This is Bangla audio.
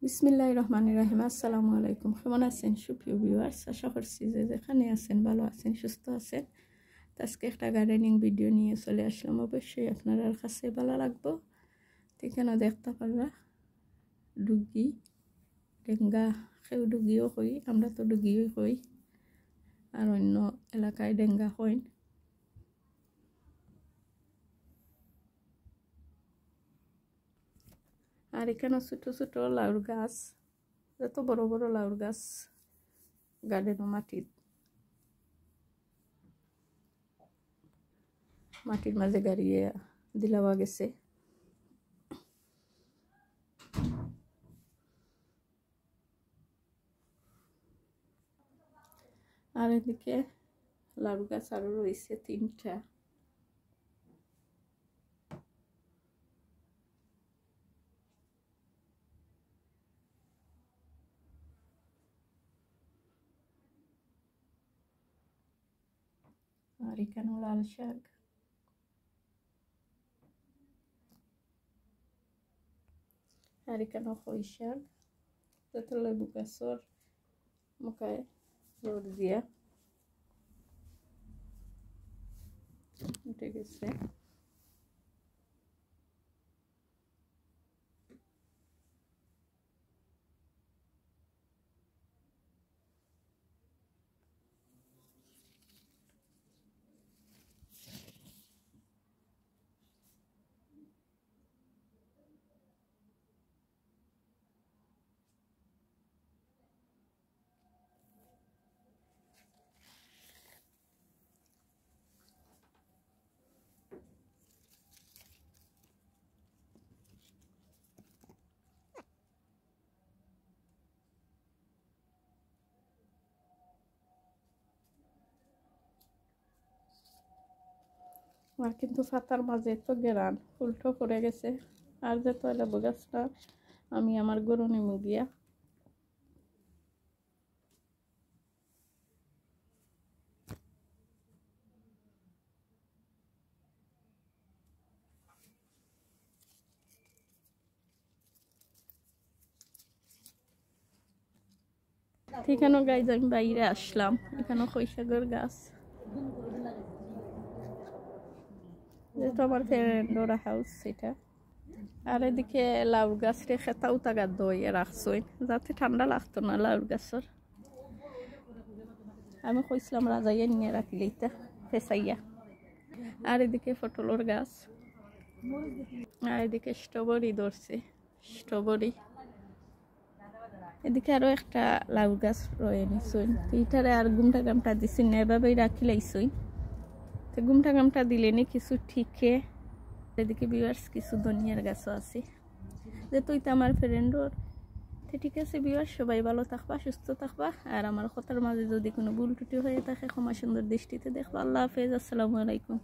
বিসমিল্লাহির রহমানির রহিম। আসসালামু আলাইকুম। কেমন আছেন সুপ্রিয় ভিউয়ার্স? আশা করছি যে যেখানে আছেন ভালো আছেন, সুস্থ আছেন। আজকে একটা গার্ডেনিং ভিডিও নিয়ে চলে আসলাম। অবশ্যই আপনার কাছে ভালো লাগবো। এখানে দেখতে পাররা ডুগি ডেঙ্গা, সেও ডুগিও কই, আমরা তো ডুগিও কই, আর অন্য এলাকায় ডেঙ্গা কইন। আর এখানে ছোট ছোট লাউর গাছ, এত বড় বড় লাউর গাছ গার্ডেনও মাটির মাঝে গাড়িয়ে দিলাওয়া গেছে। আর এদিকে লাউ গাছ আরো রয়েছে 3টা। আর এখানে লাল শাক, আর এখানে খই শাক, যত লেবু গাছর মুখায় রোদ দিয়া উঠে গেছে। আর কিন্তু পাতার মাঝে তো গেরান উল্টো করে গেছে। আর যে তো লেবু গাছটা আমি আমার গরু নেমে গিয়া এখানেও গাইজ আমি বাইরে আসলাম। এখানেও খই শাকের গাছ, যেহেতু আমার ফ্রেন্ডরা হাউস সেটা। আর এদিকে লাউ গাছ রেখে তাও তাগা দইয়ে রাখছই যাতে ঠান্ডা লাগতো না লাউ গাছের। আমি কইছিলাম রাজাইয়া নিয়ে রাখিলে এটা ফেসাইয়া। আর এদিকে পটলের গাছ, আর এদিকে স্ট্রবেরি ধরছে, স্ট্রবেরি। এদিকে আরো একটা লাউ গাছ রয়ে নিছই, এইটারে আর গুমটা গামটা দিছি না, এভাবেই রাখি লাইছই। তো গুমটা গামটা দিলে নি কিছু ঠিকে। এদিকে ভিউয়ার্স কিছু ধনিয়ার গাছও আছে, যেহেতু এটা আমার ফ্রেন্ডর। তো ঠিক আছে ভিউয়ার্স, সবাই ভালো থাকবা, সুস্থ থাকবা। আর আমার কথার মাঝে যদি কোনো ভুল ত্রুটি হয়ে থাকে ক্ষমা সুন্দর দৃষ্টিতে দেখবা। আল্লাহ হাফেজ, আসসালামু আলাইকুম।